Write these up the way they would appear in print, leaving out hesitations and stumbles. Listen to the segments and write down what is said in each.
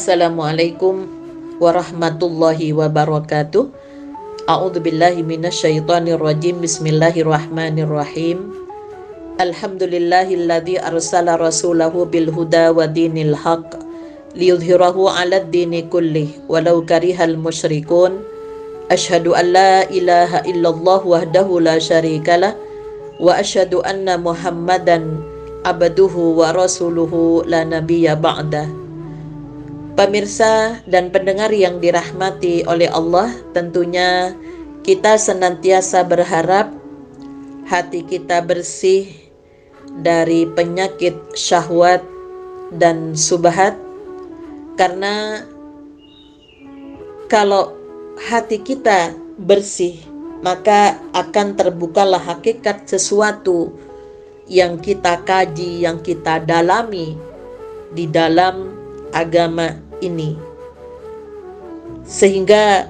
Assalamualaikum warahmatullahi wabarakatuh. A'udzubillahi minasyaitonirrajim. Bismillahirrahmanirrahim. Alhamdulillahilladzi arsala rasulahu bil huda wa dinil haqq liyudhhirahu 'alad dini kullih walau karihal musyrikun. Asyhadu an la ilaha illallah wahdahu la syarikalah wa asyhadu anna Muhammadan abduhu wa rasuluhu la nabiyya ba'dah. Pemirsa dan pendengar yang dirahmati oleh Allah, tentunya kita senantiasa berharap hati kita bersih dari penyakit syahwat dan subhat, karena kalau hati kita bersih maka akan terbukalah hakikat sesuatu yang kita kaji, yang kita dalami di dalam agama ini, sehingga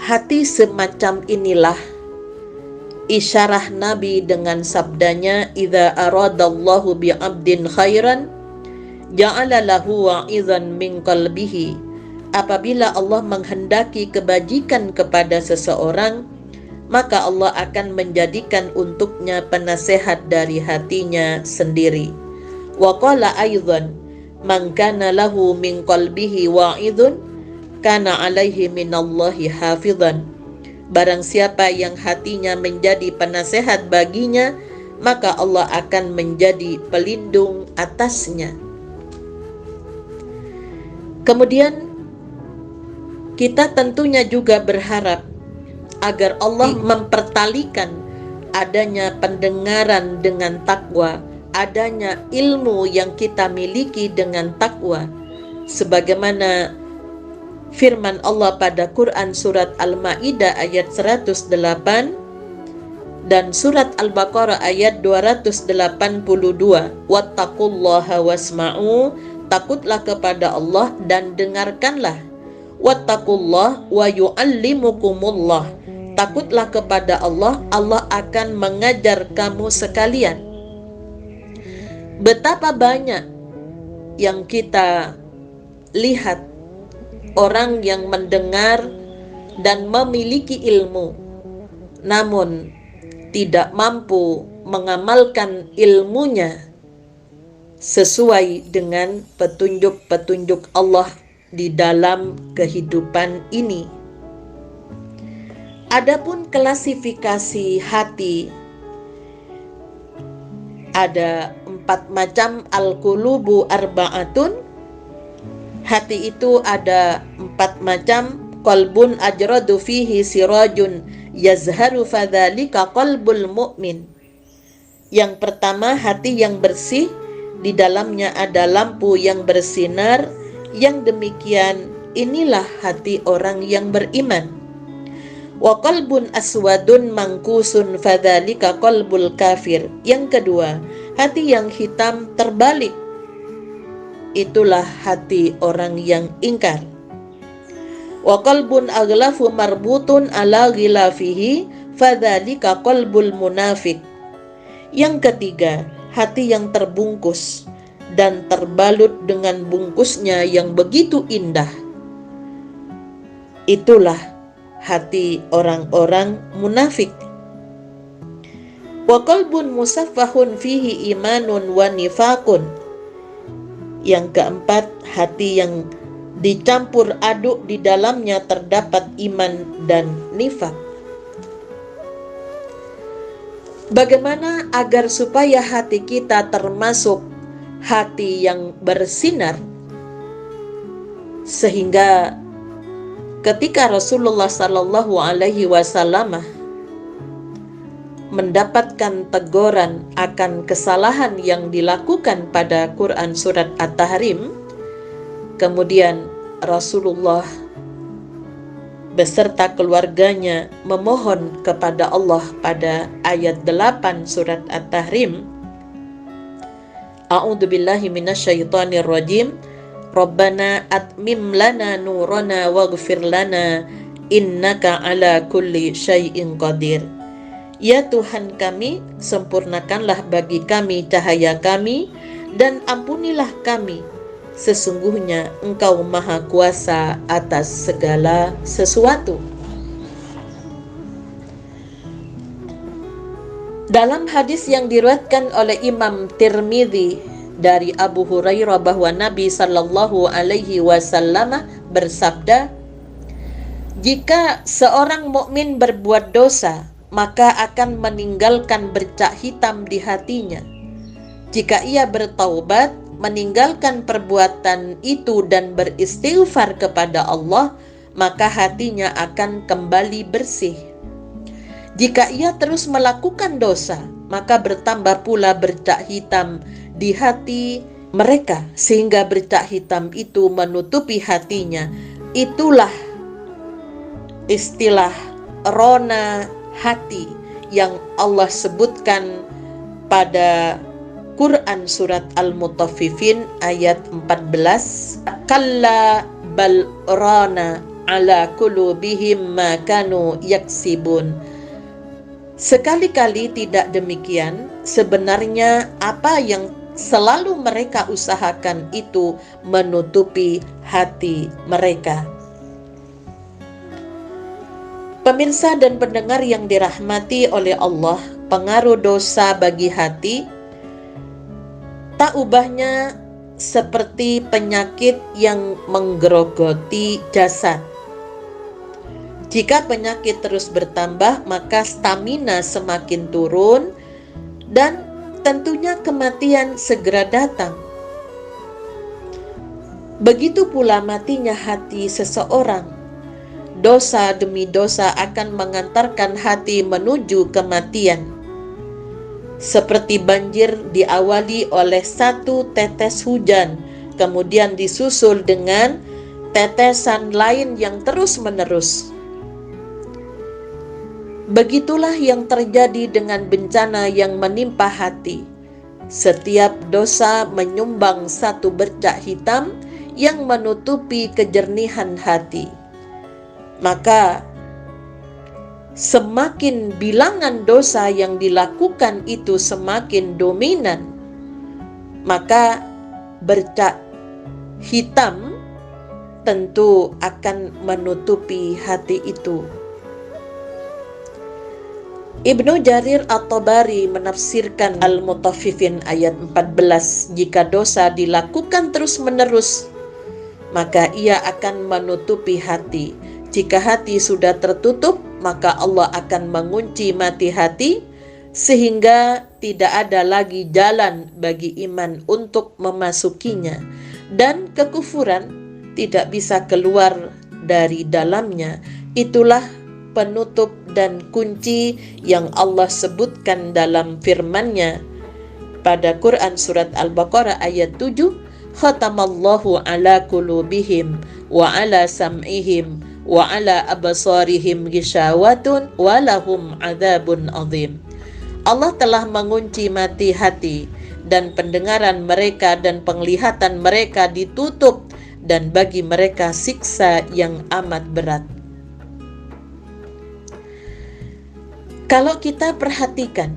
hati semacam inilah isyarah Nabi dengan sabdanya, idza aradallahu bi'abdin khairan ja'ala lahu wa'izan min qalbihi. Apabila Allah menghendaki kebajikan kepada seseorang, maka Allah akan menjadikan untuknya penasehat dari hatinya sendiri. Wa qala aidzan man kana lahu min qalbihi wa'idun kana alaihi minallahi hafizan. Barang siapa yang hatinya menjadi penasehat baginya, maka Allah akan menjadi pelindung atasnya. Kemudian kita tentunya juga berharap agar Allah mempertalikan adanya pendengaran dengan takwa, adanya ilmu yang kita miliki dengan takwa, sebagaimana firman Allah pada Quran surat Al-Maidah ayat 108 dan surat Al-Baqarah ayat 282. Wattaqullaha wasma'u, takutlah kepada Allah dan dengarkanlah. Wattaqullah wa yu'allimukumullah, takutlah kepada Allah, Allah akan mengajar kamu sekalian. Betapa banyak yang kita lihat orang yang mendengar dan memiliki ilmu, namun tidak mampu mengamalkan ilmunya sesuai dengan petunjuk-petunjuk Allah di dalam kehidupan ini. Adapun klasifikasi hati, ada 4 macam. Al-qulubu arba'atun, hati itu ada 4 macam. Qalbun ajradu fihi sirajun yazharu fadzalika qalbul mu'min. Yang pertama, hati yang bersih, di dalamnya ada lampu yang bersinar, yang demikian inilah hati orang yang beriman. Wa qalbun aswadun mangkusun fadzalika qalbul kafir. Yang kedua, hati yang hitam terbalik, itulah hati orang yang ingkar. Wa qalbun aghlafu marbutun ala ghilafihi fadzalika qalbul munafik. Yang ketiga, hati yang terbungkus dan terbalut dengan bungkusnya yang begitu indah, itulah hati orang-orang munafik. Wa qalbun musaffahun fihi imanun wa nifaqun. Yang keempat, hati yang dicampur aduk, di dalamnya terdapat iman dan nifak. Bagaimana agar supaya hati kita termasuk hati yang bersinar, sehingga ketika Rasulullah Sallallahu Alaihi Wasallam mendapatkan teguran akan kesalahan yang dilakukan pada Quran surat At-Tahrim, kemudian Rasulullah beserta keluarganya memohon kepada Allah pada ayat 8 surat At-Tahrim, A'udzubillahi minasyaitonirrajim. Rabbana atmim lana nurana waghfir lana innaka ala kulli syai'in qadir. Ya Tuhan kami, sempurnakanlah bagi kami cahaya kami dan ampunilah kami, sesungguhnya Engkau Maha Kuasa atas segala sesuatu. Dalam hadis yang diriwayatkan oleh Imam Tirmidzi dari Abu Hurairah bahwa Nabi sallallahu alaihi wasallam bersabda, jika seorang mukmin berbuat dosa, maka akan meninggalkan bercak hitam di hatinya. Jika ia bertaubat, meninggalkan perbuatan itu dan beristighfar kepada Allah, maka hatinya akan kembali bersih. Jika ia terus melakukan dosa, maka bertambah pula bercak hitam di hati mereka, sehingga bercak hitam itu menutupi hatinya. Itulah istilah rona hati yang Allah sebutkan pada Quran surat Al-Mutaffifin ayat 14. Kalla bal rana ala qulubihim ma kanu yaksibun. Sekali-kali tidak demikian, sebenarnya apa yang selalu mereka usahakan itu menutupi hati mereka. Pemirsa dan pendengar yang dirahmati oleh Allah, pengaruh dosa bagi hati tak ubahnya seperti penyakit yang menggerogoti jasad. Jika penyakit terus bertambah, maka stamina semakin turun dan tentunya kematian segera datang. Begitu pula matinya hati seseorang. Dosa demi dosa akan mengantarkan hati menuju kematian. Seperti banjir diawali oleh satu tetes hujan, kemudian disusul dengan tetesan lain yang terus-menerus. Begitulah yang terjadi dengan bencana yang menimpa hati. Setiap dosa menyumbang satu bercak hitam yang menutupi kejernihan hati. Maka semakin bilangan dosa yang dilakukan itu semakin dominan, maka bercak hitam tentu akan menutupi hati itu. Ibnu Jarir At-Tabari menafsirkan Al-Mutaffifin ayat 14, jika dosa dilakukan terus-menerus, maka ia akan menutupi hati. Jika hati sudah tertutup, maka Allah akan mengunci mati hati, sehingga tidak ada lagi jalan bagi iman untuk memasukinya, dan kekufuran tidak bisa keluar dari dalamnya. Itulah penutup dan kunci yang Allah sebutkan dalam firman-Nya pada Quran surat Al-Baqarah ayat 7, khatamallahu ala qulubihim wa ala sam'ihim wa ala absarihim ghishawatun wa lahum adzabun adzim. Allah telah mengunci mati hati dan pendengaran mereka dan penglihatan mereka ditutup, dan bagi mereka siksa yang amat berat. Kalau kita perhatikan,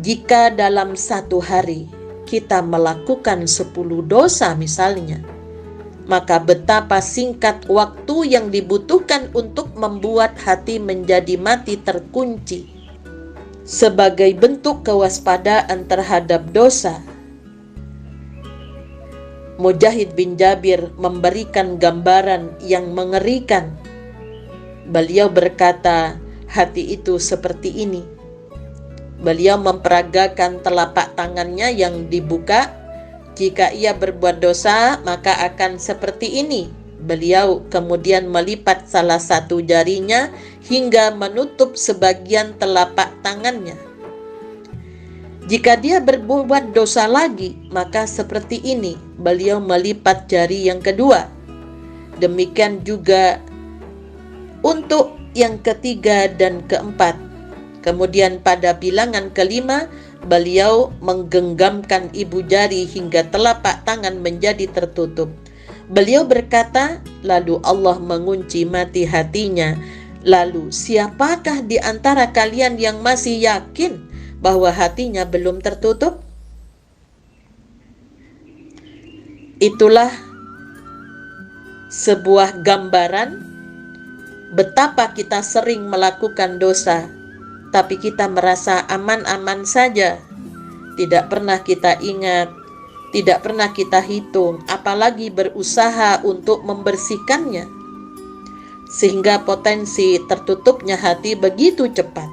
jika dalam satu hari kita melakukan 10 dosa misalnya, maka betapa singkat waktu yang dibutuhkan untuk membuat hati menjadi mati terkunci. Sebagai bentuk kewaspadaan terhadap dosa, Mujahid bin Jabir memberikan gambaran yang mengerikan. Beliau berkata, hati itu seperti ini. Beliau memperagakan telapak tangannya yang dibuka. Jika ia berbuat dosa, maka akan seperti ini. Beliau kemudian melipat salah satu jarinya hingga menutup sebagian telapak tangannya. Jika dia berbuat dosa lagi, maka seperti ini. Beliau melipat jari yang kedua. Demikian juga untuk yang ketiga dan keempat. Kemudian pada bilangan kelima, beliau menggenggamkan ibu jari hingga telapak tangan menjadi tertutup. Beliau berkata, lalu Allah mengunci mati hatinya. Lalu siapakah di antara kalian yang masih yakin bahwa hatinya belum tertutup? Itulah sebuah gambaran betapa kita sering melakukan dosa, tapi kita merasa aman-aman saja. Tidak pernah kita ingat, tidak pernah kita hitung, apalagi berusaha untuk membersihkannya. Sehingga potensi tertutupnya hati begitu cepat.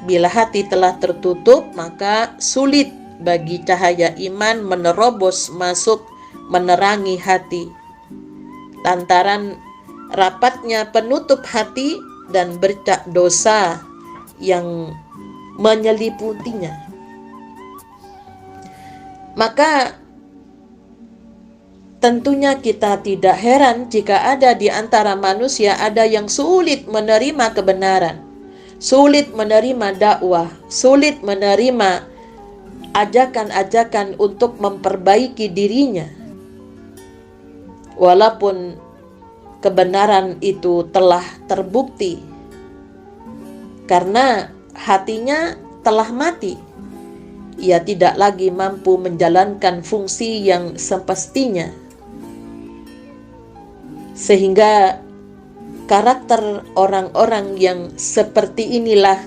Bila hati telah tertutup, maka sulit bagi cahaya iman menerobos masuk menerangi hati. Lantaran rapatnya penutup hati dan bercak dosa yang menyeliputinya. Maka tentunya kita tidak heran jika ada di antara manusia ada yang sulit menerima kebenaran, sulit menerima dakwah, sulit menerima ajakan-ajakan untuk memperbaiki dirinya. Walaupun kebenaran itu telah terbukti, karena hatinya telah mati. Ia tidak lagi mampu menjalankan fungsi yang semestinya. Sehingga karakter orang-orang yang seperti inilah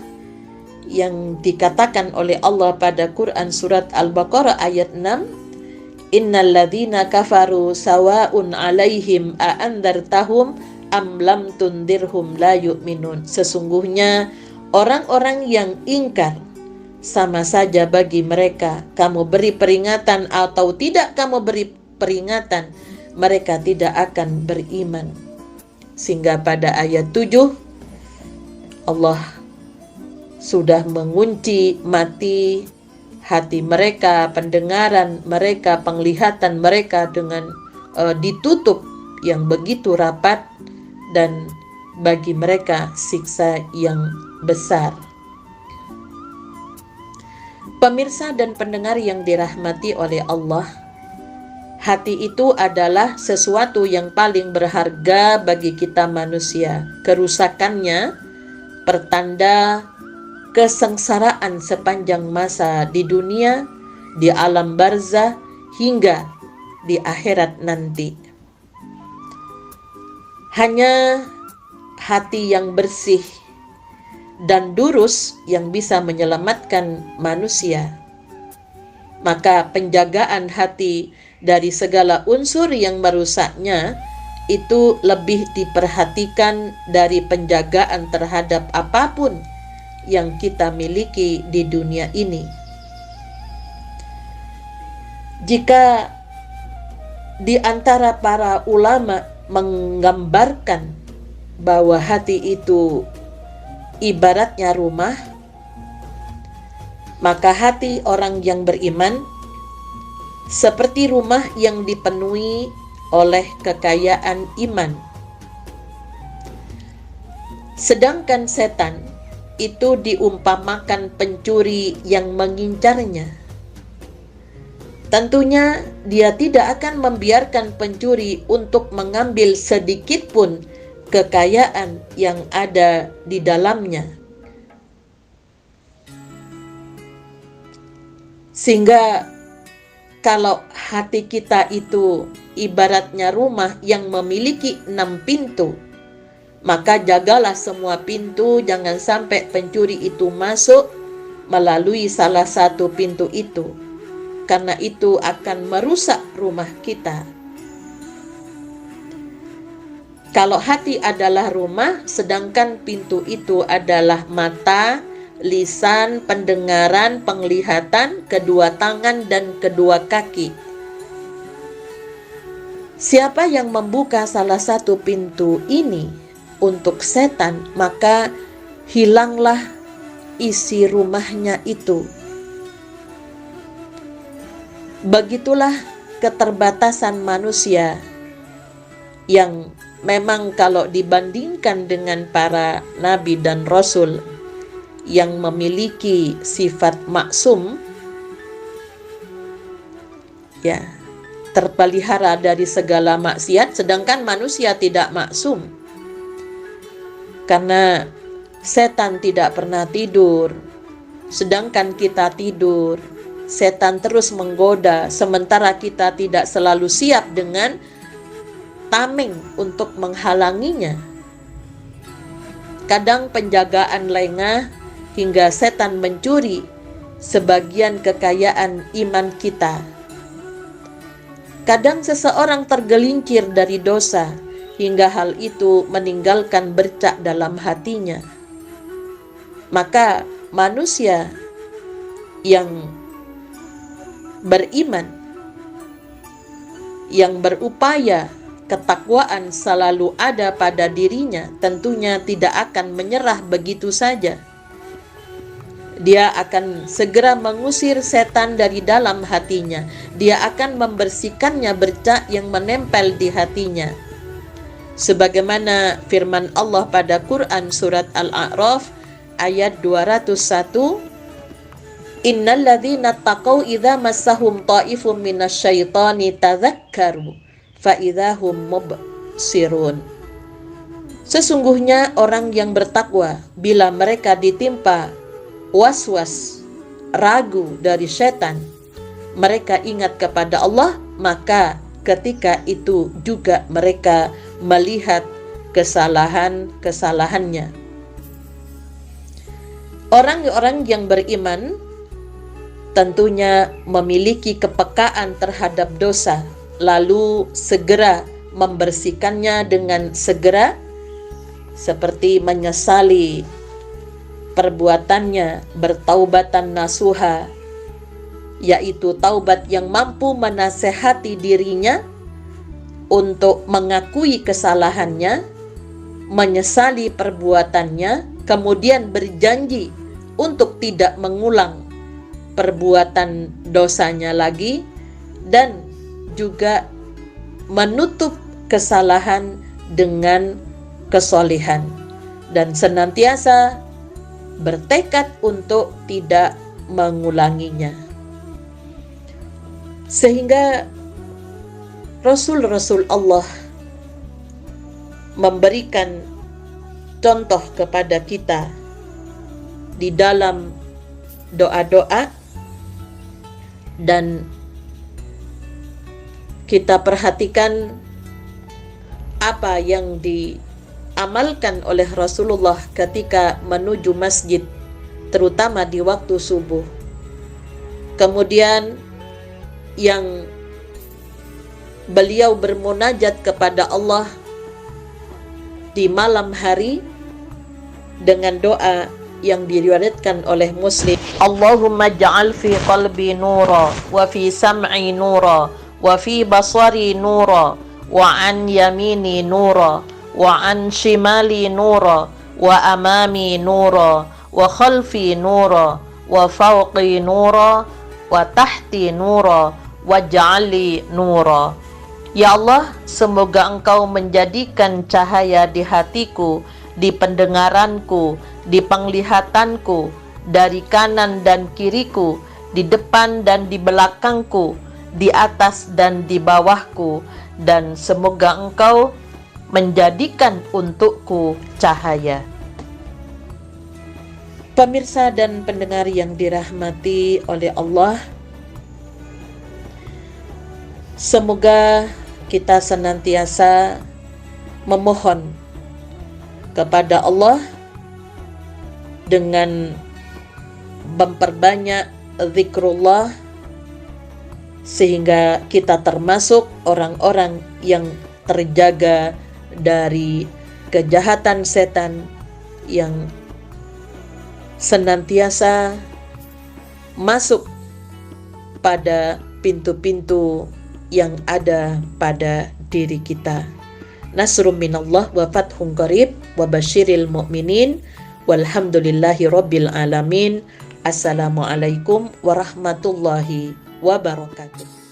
yang dikatakan oleh Allah pada Quran surat Al-Baqarah ayat 6, Innal ladzina kafaru sawa'un 'alaihim a andzartahum am lam tundirhum la yu'minun. Sesungguhnya orang-orang yang ingkar sama saja bagi mereka, kamu beri peringatan atau tidak kamu beri peringatan, mereka tidak akan beriman. Sehingga pada ayat 7 Allah sudah mengunci mati hati mereka, pendengaran mereka, penglihatan mereka dengan ditutup yang begitu rapat, dan bagi mereka siksa yang besar. Pemirsa dan pendengar yang dirahmati oleh Allah, hati itu adalah sesuatu yang paling berharga bagi kita manusia. Kerusakannya pertanda kesengsaraan sepanjang masa di dunia, di alam barzah, hingga di akhirat nanti. Hanya hati yang bersih dan lurus yang bisa menyelamatkan manusia. Maka penjagaan hati dari segala unsur yang merusaknya itu lebih diperhatikan dari penjagaan terhadap apapun yang kita miliki di dunia ini. Jika di antara para ulama menggambarkan bahwa hati itu ibaratnya rumah, maka hati orang yang beriman seperti rumah yang dipenuhi oleh kekayaan iman. Sedangkan setan itu diumpamakan pencuri yang mengincarnya. Tentunya dia tidak akan membiarkan pencuri untuk mengambil sedikit pun kekayaan yang ada di dalamnya. Sehingga kalau hati kita itu ibaratnya rumah yang memiliki 6 pintu, maka jagalah semua pintu, jangan sampai pencuri itu masuk melalui salah satu pintu itu, karena itu akan merusak rumah kita. Kalau hati adalah rumah, sedangkan pintu itu adalah mata, lisan, pendengaran, penglihatan, kedua tangan, dan kedua kaki. Siapa yang membuka salah satu pintu ini untuk setan, maka hilanglah isi rumahnya itu. Begitulah keterbatasan manusia yang memang kalau dibandingkan dengan para nabi dan rasul yang memiliki sifat maksum, ya, terpelihara dari segala maksiat, sedangkan manusia tidak maksum. Karena setan tidak pernah tidur, sedangkan kita tidur. setan terus menggoda, sementara kita tidak selalu siap dengan tameng untuk menghalanginya. Kadang penjagaan lengah hingga setan mencuri sebagian kekayaan iman kita. Kadang seseorang tergelincir dari dosa hingga hal itu meninggalkan bercak dalam hatinya. Maka manusia yang beriman, yang berupaya ketakwaan selalu ada pada dirinya, tentunya tidak akan menyerah begitu saja. Dia akan segera mengusir setan dari dalam hatinya. Dia akan membersihkannya bercak yang menempel di hatinya. Sebagaimana firman Allah pada Quran surat Al-A'raf ayat 201, Innal ladzina taqaw idza massahum ta'ifum minasyaitani tadzakkaru fa idzahum mubsirun. Sesungguhnya orang yang bertakwa bila mereka ditimpa was-was, ragu dari setan, mereka ingat kepada Allah, maka ketika itu juga mereka melihat kesalahan-kesalahannya. Orang-orang yang beriman tentunya memiliki kepekaan terhadap dosa, lalu segera membersihkannya dengan segera, seperti menyesali perbuatannya, bertaubatan nasuha, yaitu taubat yang mampu menasehati dirinya untuk mengakui kesalahannya, menyesali perbuatannya, kemudian berjanji untuk tidak mengulang perbuatan dosanya lagi, dan juga menutup kesalahan dengan kesolehan, dan senantiasa bertekad untuk tidak mengulanginya. Sehingga Rasul-Rasul Allah memberikan contoh kepada kita di dalam doa-doa, dan kita perhatikan apa yang diamalkan oleh Rasulullah ketika menuju masjid, terutama di waktu subuh. Kemudian yang beliau bermunajat kepada Allah di malam hari dengan doa yang diriwayatkan oleh Muslim. Allahumma ja'al fi qalbi nura wa fi sam'i nura wa fi basari nura wa an yamini nura wa an shimali nura wa amami nura wa khalfi nura wa fawqi nura wa tahti nura wa ja'ali nura. Ya Allah, semoga Engkau menjadikan cahaya di hatiku, di pendengaranku, di penglihatanku, dari kanan dan kiriku, di depan dan di belakangku, di atas dan di bawahku, dan semoga Engkau menjadikan untukku cahaya. Pemirsa dan pendengar yang dirahmati oleh Allah, semoga kita senantiasa memohon kepada Allah dengan memperbanyak zikrullah, sehingga kita termasuk orang-orang yang terjaga dari kejahatan setan yang senantiasa masuk pada pintu-pintu yang ada pada diri kita. Nasrum minallah wa fathun qarib wa basyiril mu'minin walhamdulillahi rabbil alamin. Assalamualaikum warahmatullahi wabarakatuh.